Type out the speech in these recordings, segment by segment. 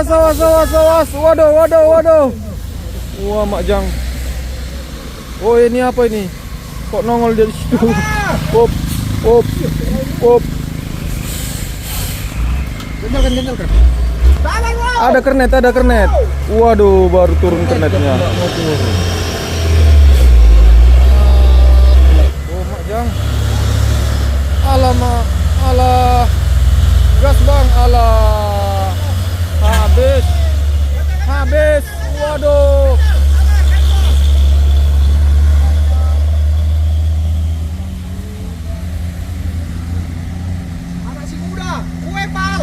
awas. Waduh. Wah, Mak Jang. Oh, ini apa ini? Kok nongol dari situ? Pop. Ganjal kan. Ada kernet. Waduh, baru turun kernetnya. Oh, Mak Jang. Alamak, alah. Gas bang, alah. Habis. Waduh. Anak si muda, kue pal.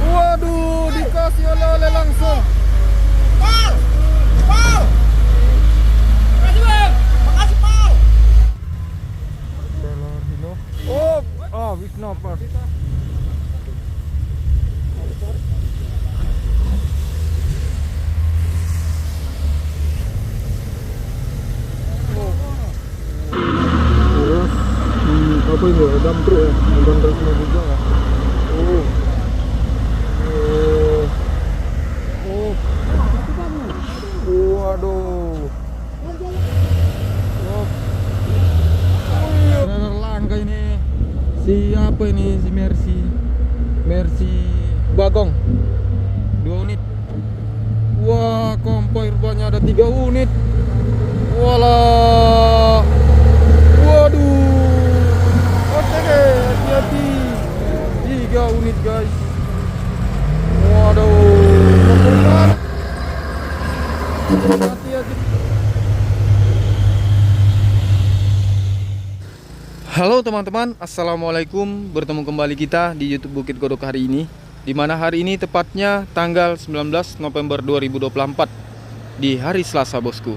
Waduh, dikasih oleh langsung. Pal. Makasih pal. Oh, Wisnu pas. Apa ini? Dam truk ya? Bukan truknya juga ya? Waduh. Trailer langka ini. Siapa ini? Si Mercy Bagong 2 unit. Wah, kompoir banyak ada 3 unit. Walah. Waduh. Oke, hati-hati. 3 unit, guys. Waduh. Hati-hati. Halo teman-teman, assalamualaikum. Bertemu kembali kita di YouTube Bukit Kodok hari ini, dimana hari ini tepatnya tanggal 19 November 2024 di hari Selasa, bosku.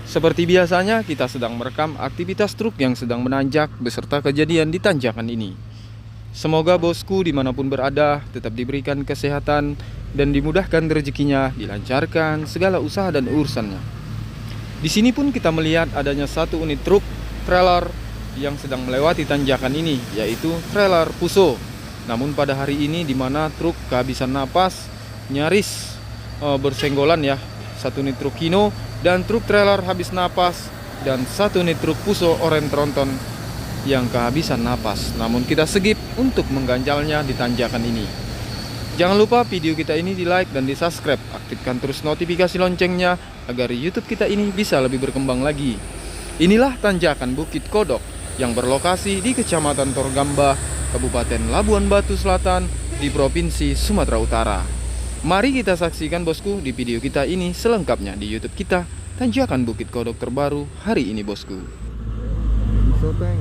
Seperti biasanya kita sedang merekam aktivitas truk yang sedang menanjak beserta kejadian di tanjakan ini. Semoga bosku dimanapun berada tetap diberikan kesehatan dan dimudahkan rezekinya, dilancarkan segala usaha dan urusannya. Di sini pun kita melihat adanya 1 unit truk trailer yang sedang melewati tanjakan ini, yaitu trailer Fuso. Namun pada hari ini di mana truk kehabisan napas nyaris bersenggolan ya. 1 unit truk Hino dan truk trailer habis napas, dan 1 unit truk Fuso oranye tronton yang kehabisan napas. Namun kita skip untuk mengganjalnya di tanjakan ini. Jangan lupa video kita ini di like dan di subscribe. Aktifkan terus notifikasi loncengnya agar YouTube kita ini bisa lebih berkembang lagi. Inilah tanjakan Bukit Kodok yang berlokasi di Kecamatan Torgamba, Kabupaten Labuan Batu Selatan, di Provinsi Sumatera Utara. Mari kita saksikan bosku di video kita ini selengkapnya di YouTube kita, tanjakan Bukit Kodok terbaru hari ini, bosku. Soteng,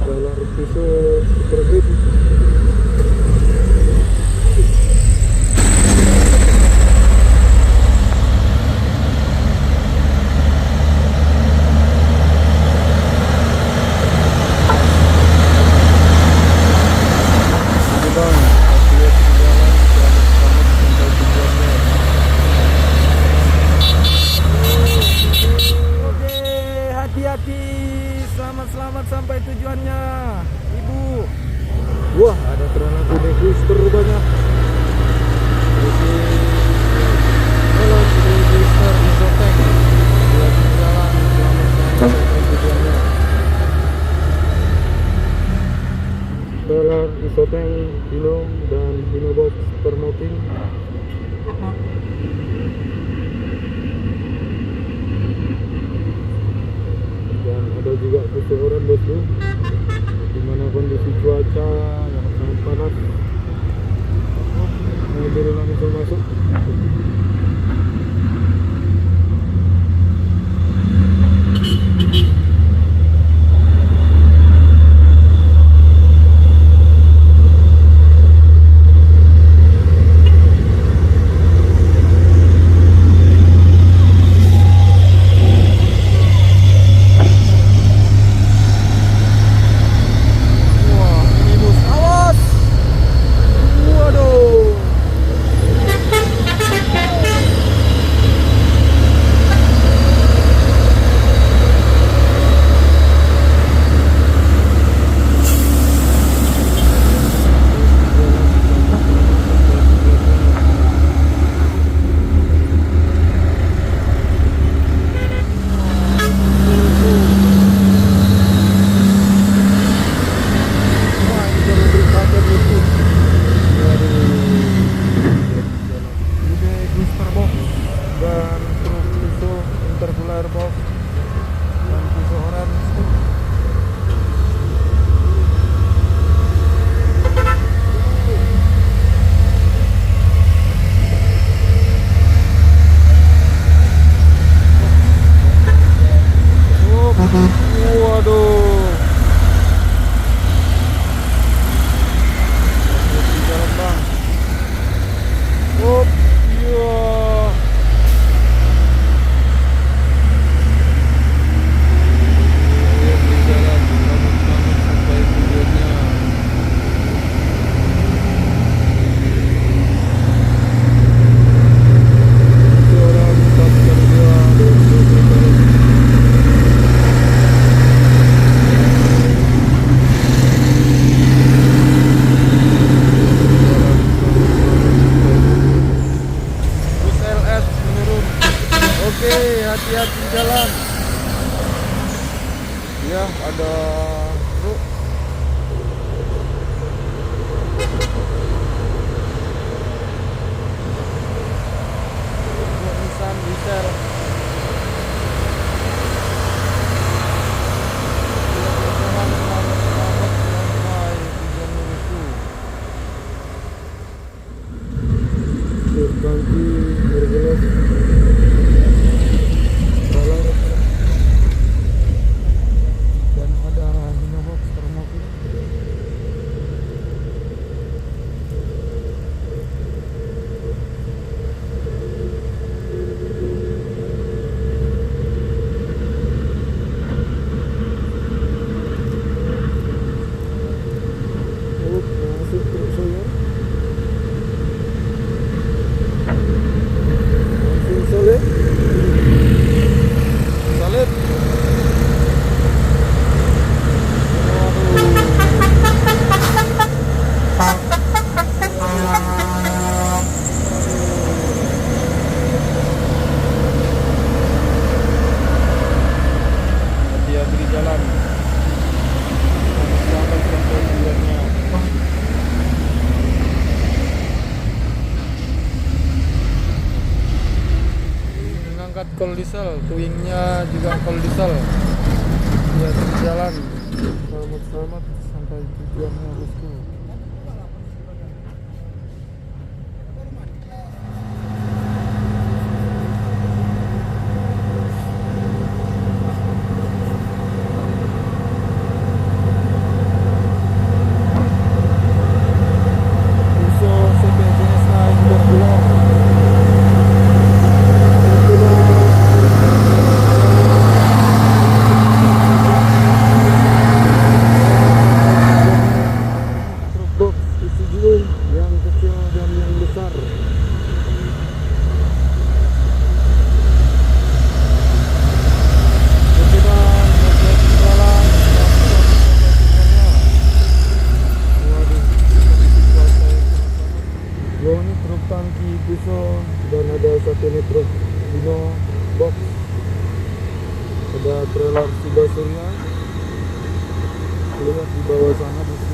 trailer Fuso Supergrip. Selamat sampai tujuannya, Ibu. Wah, ada trailer kuning booster rupanya. Halo, booster di Soteng. Lagi jalan, selamat sampai tujuannya. Trailer di Soteng, Hino dan Hino Box Permoting. Ada juga Fuso oranye, bosku, dimana kondisi cuaca yang sangat panas. Mobil langsung masuk. firebox dan pisau orange tuh. Waduh. Jalan bang. Iya. Jalan selamat sampai tujuannya. Seorang pastor dia. Oke, hati-hati jalan. Ya, ada truk. Truk Nissan diesel. Selamat sampai tujuan bosku. Truk tangki bergelas. Dan ada Hinobox termobil. Masuk truk saya. Langsung solid. Solid. Hati-hati di jalan. Selamat sampai tujuannya. Mengangkat kol diesel, puingnya juga kol diesel. Hati-hati di jalan. Selamat sampai tujuannya bosku. Yang kecil dan yang besar. Oke bang, hati-hati jalan. Waduh, kondisi cuaca yang sangat panas. Wah, ini truk tangki pisau dan ada satu ini truk Dino box. Ada trailer Siba Surya. Lihat di bawah sana di sini.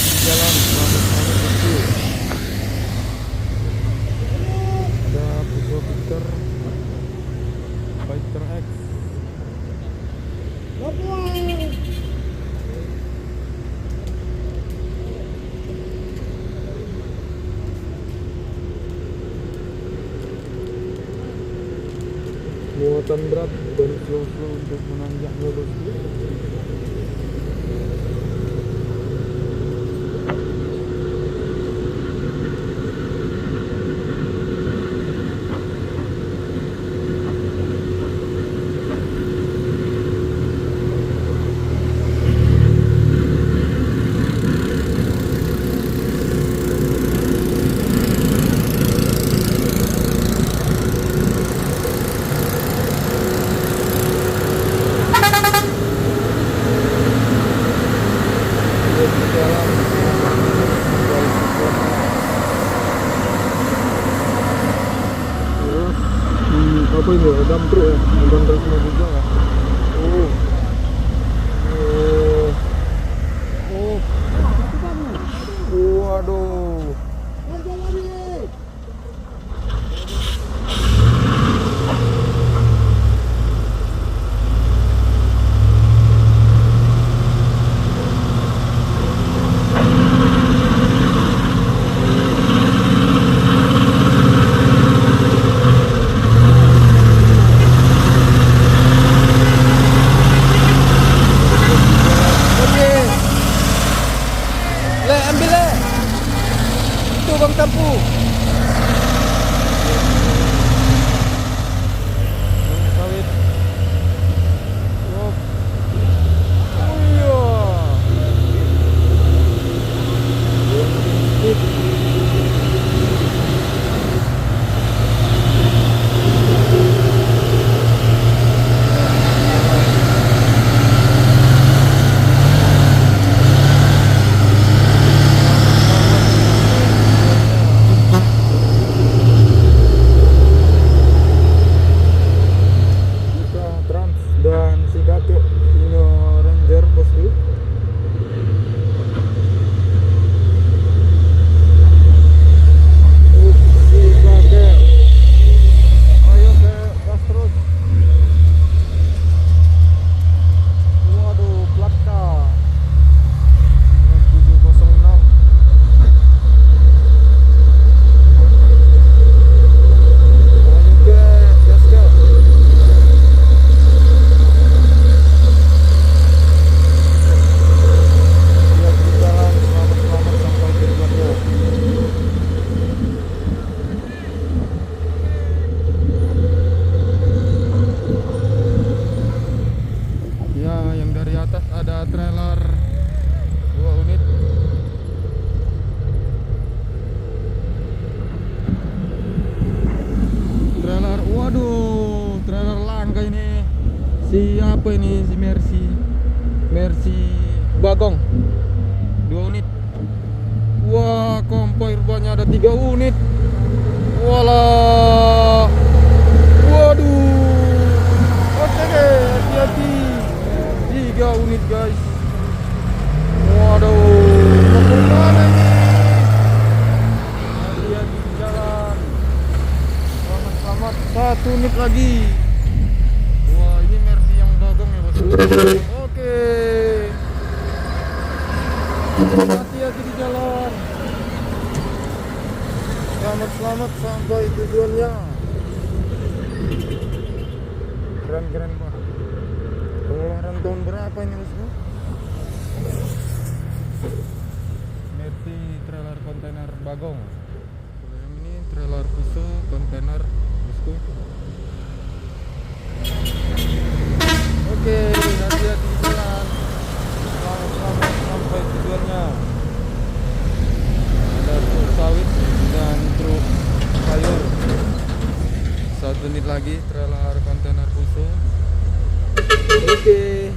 di jalan. Selamat bosku. Ada Fuso Victor Fighter X. Muatan berat dan slow-slow untuk menanjaknya bosku. Apa ini ya? Dump truck ya? Bukan truk juga ya? Oh. Oh. Oh. Waduh. Bang Tampu. Sawit. Oh. Oh iya. Dan si kakek Hino Ranger bosku. Si kakek, ayo ke gas terus. Waduh, plat K 9706. Ayo ke gas ke. Ada trailer 2 unit. Trailer, waduh, trailer langka ini. Siapa ini? Si Mercy Bagong 2 unit. Wah, kompoi rupanya ada 3 unit. Walah. Waduh. Oke, hati-hati. 3 unit guys. Waduh, mau mana ini? Hati-hati di jalan. Selamat. 1 unit lagi. Wah, ini Mercy yang Bagong ya bos. Oke. Hati-hati di jalan. Selamat sampai tujuannya. Keren Pak. Pengeluaran tahun berapa ini bosku? Mercy trailer kontainer Bagong. Kalau yang ini trailer Fuso kontainer bosku. Oke, hati-hati di jalan. Selamat sampai tujuannya. Ada truk sawit dan truk sayur. 1 unit lagi trailer kontainer Fuso. Oke.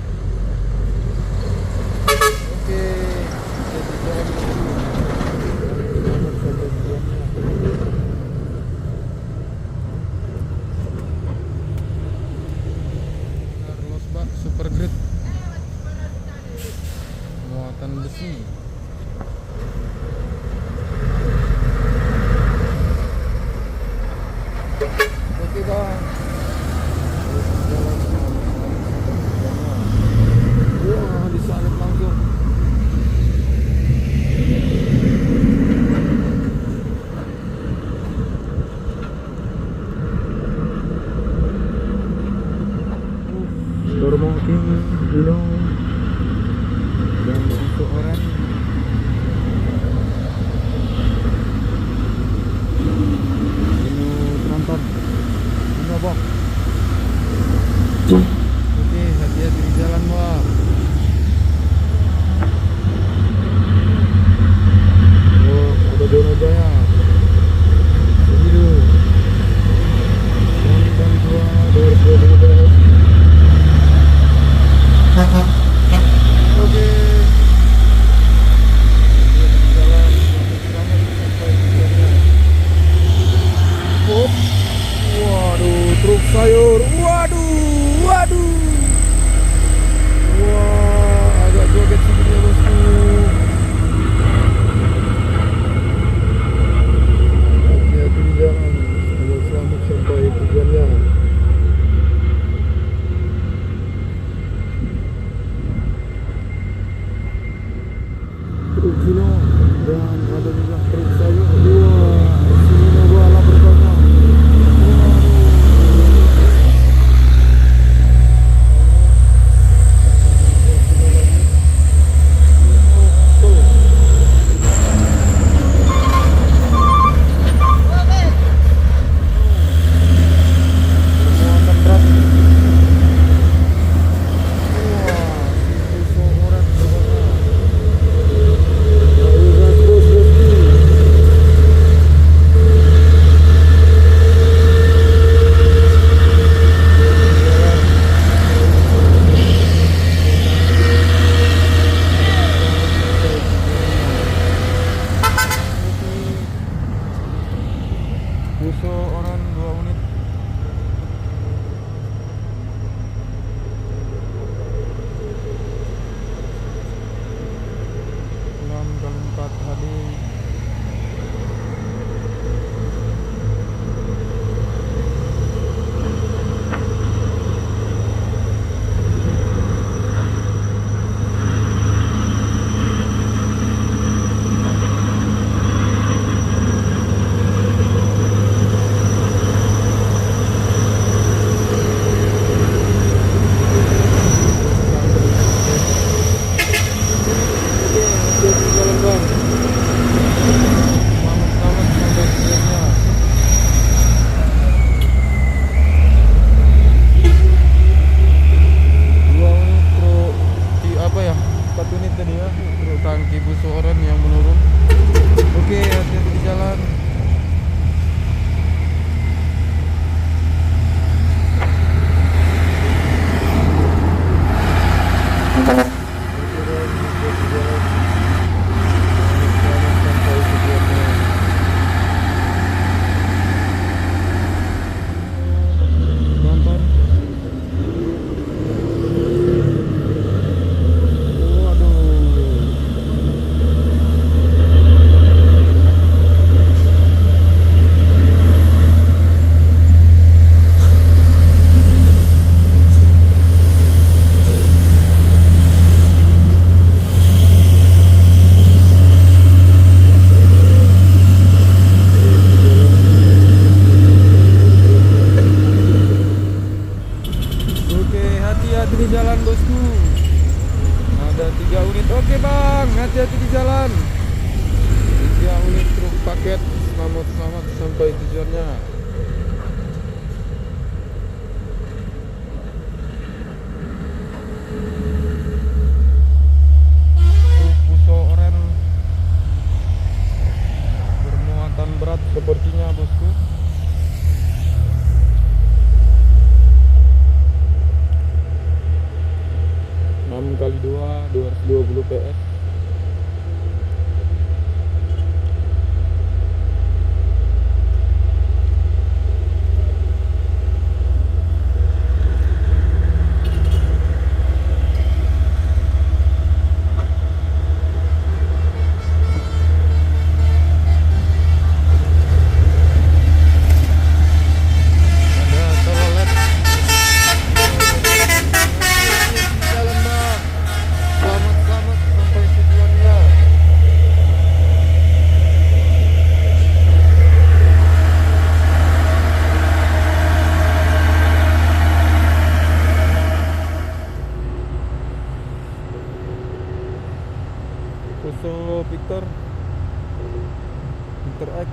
Super Grid muatan besi. kilo dan ada juga truk sayur 2 kilo bala berbanyak. Buso orang 2 unit. Enam kali 4 HD. Tangki buso oren yang menurun. Oke, hati-hati di jalan. Hati-hati di jalan bosku. Ada 3 unit. Oke bang, hati-hati di jalan. 3 unit truk paket. Selamat sampai tujuannya. Truk Buso Oren bermuatan berat sepertinya bosku. 6x2 220 PS. Buso Victor X.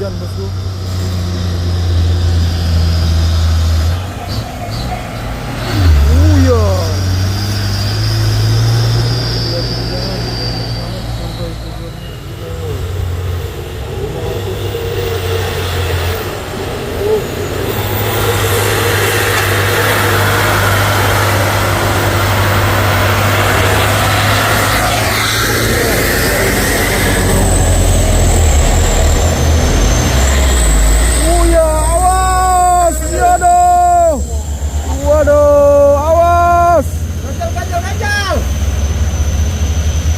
hujan bosku. Ya. Lihat di jalan, sampai tujuannya. Oh ya, awas, ya aduh. Waduh, awas. Ganjal.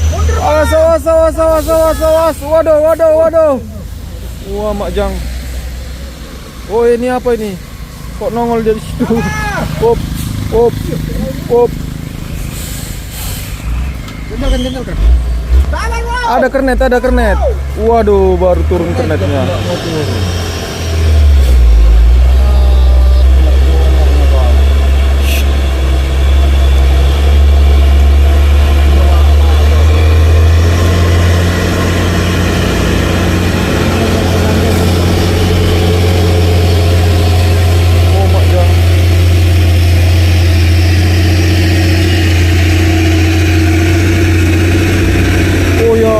Mundur, Pak. Awas. Waduh. Wah, Mak Jang. Oh, ini apa ini? Kok nongol dari situ? Pop. Ganjal kan. Salah, Bro. Ada kernet. Waduh, baru turun kernetnya. Oh, Mak Jang. Oh ya.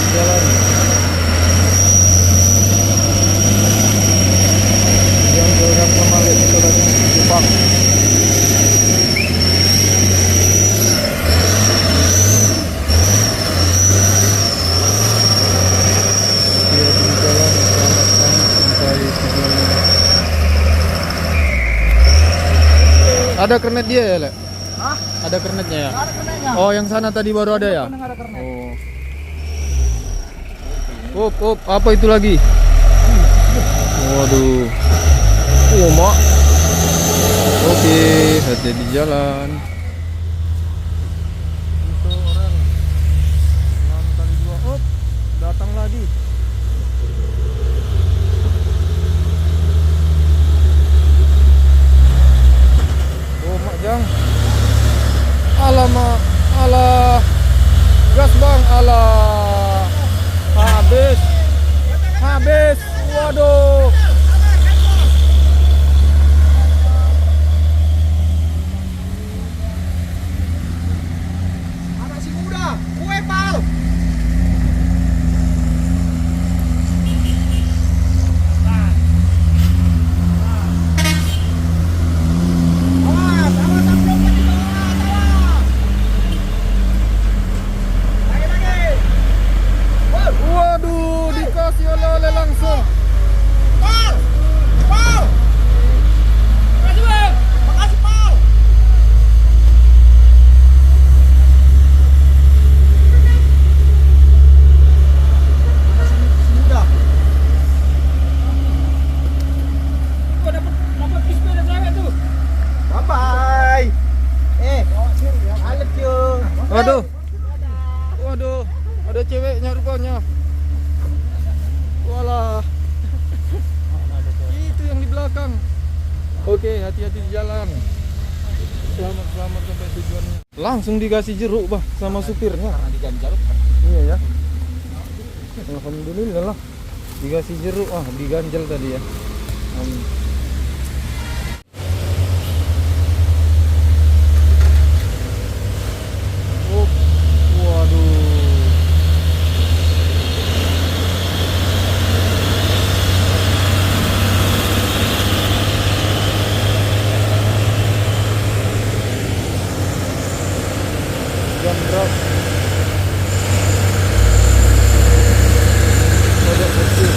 Jalan. Yang bergerak sama lihat itu tadi Jepang. Dia di jalan selamatkan sampai tujuannya. Ada kernet dia ya, Le? Hah? Ada kernetnya ya? Ada kernetnya. Oh, yang sana tadi baru ada ya? Ada kernet. Oh. Apa itu lagi? Waduh. Oh, Mak. Oke, hati di jalan. Itu orang 6 kali 2. Oh, datang lagi. Oh, Mak Jang. Alamak, alah. Gas Bang, alah. Habis. Waduh. Anak si muda, kue pal. Awas, amplopnya di bawah, awas. Lagi. Waduh, dikasih oleh langsung. Pal. Makasih, Bang. Makasih, Pal. Muda. Gua dapat sepeda cewek tuh. Bye-bye. Alet yo. Waduh, ada ceweknya rupanya. Walah. Itu yang di belakang. Oke, hati-hati di jalan. Selamat sampai tujuannya. Langsung dikasih jeruk, Bah, sama supirnya. Karena diganjal. Iya ya. Alhamdulillah lah. Dikasih jeruk, diganjel tadi ya. Oh, waduh. Jam berapa? Kodok kecil.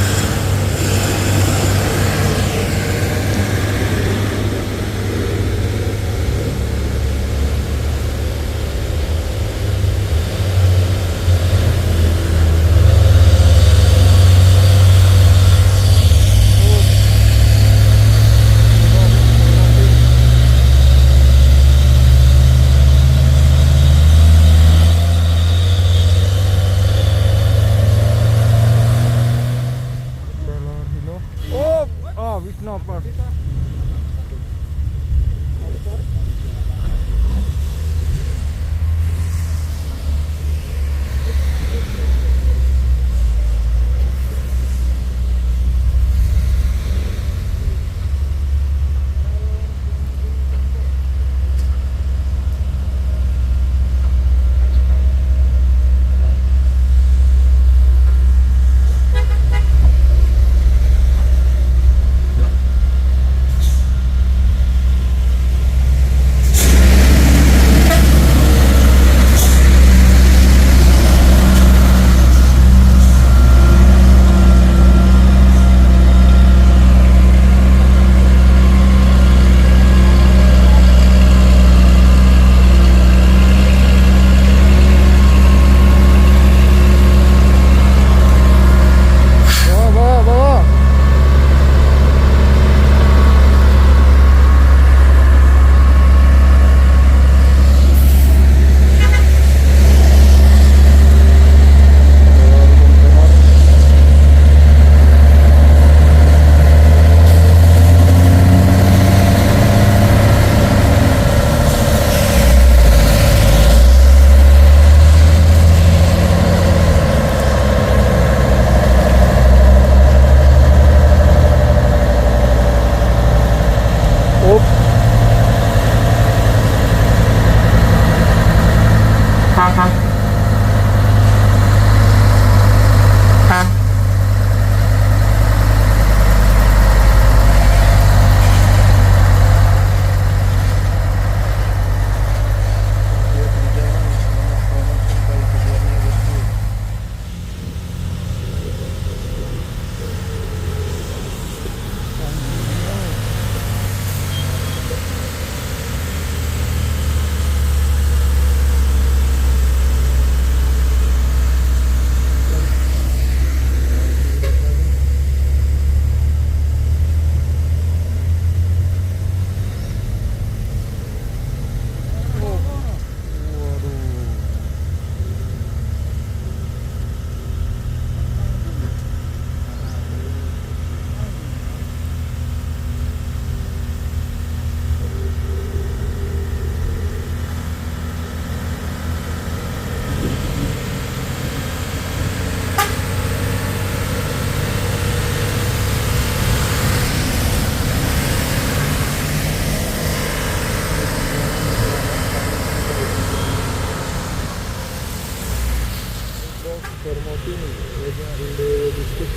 Formotin, Raja Indo District.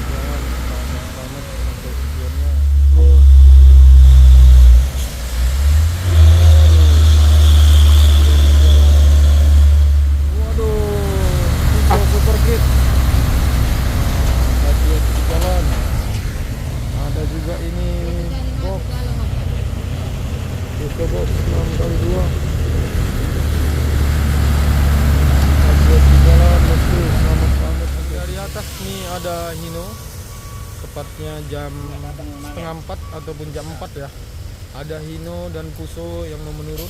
Jalan selamat sampai tujuannya. Waduh, super gate. Hati-hati di jalan. Ada juga ini box. Itu box 6x2. Dari atas nih ada Hino, tepatnya jam setengah 4 ataupun jam 4 ya. Ada Hino dan Fuso yang mau menurun.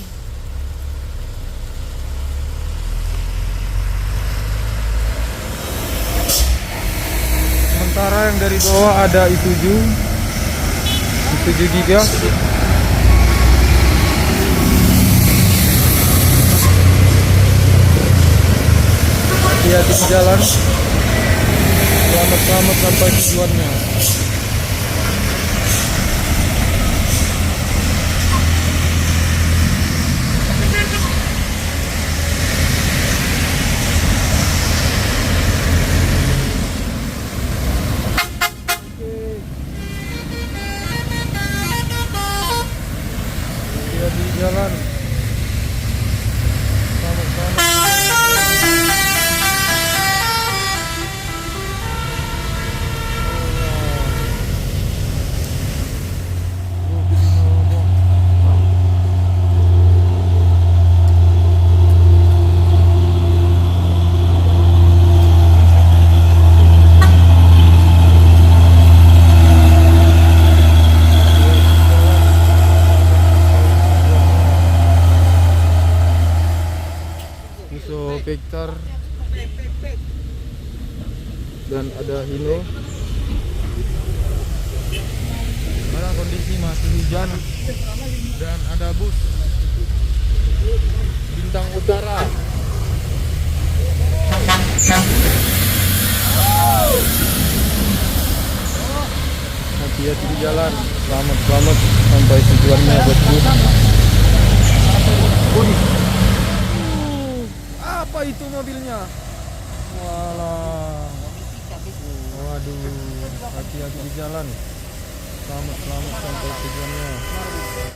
Sementara yang dari bawah ada Isuzu Giga. Hati-hati di jalan. Selamat sampai tujuannya. Hati-hati di jalan. Vector dan ada Hino. Karena kondisi masih hujan dan ada bus Bintang Utara. Hati-hati di jalan. Selamat sampai tujuannya bosku. Apa itu mobilnya? Walah. Waduh, hati-hati di jalan. Selamat sampai tujuannya.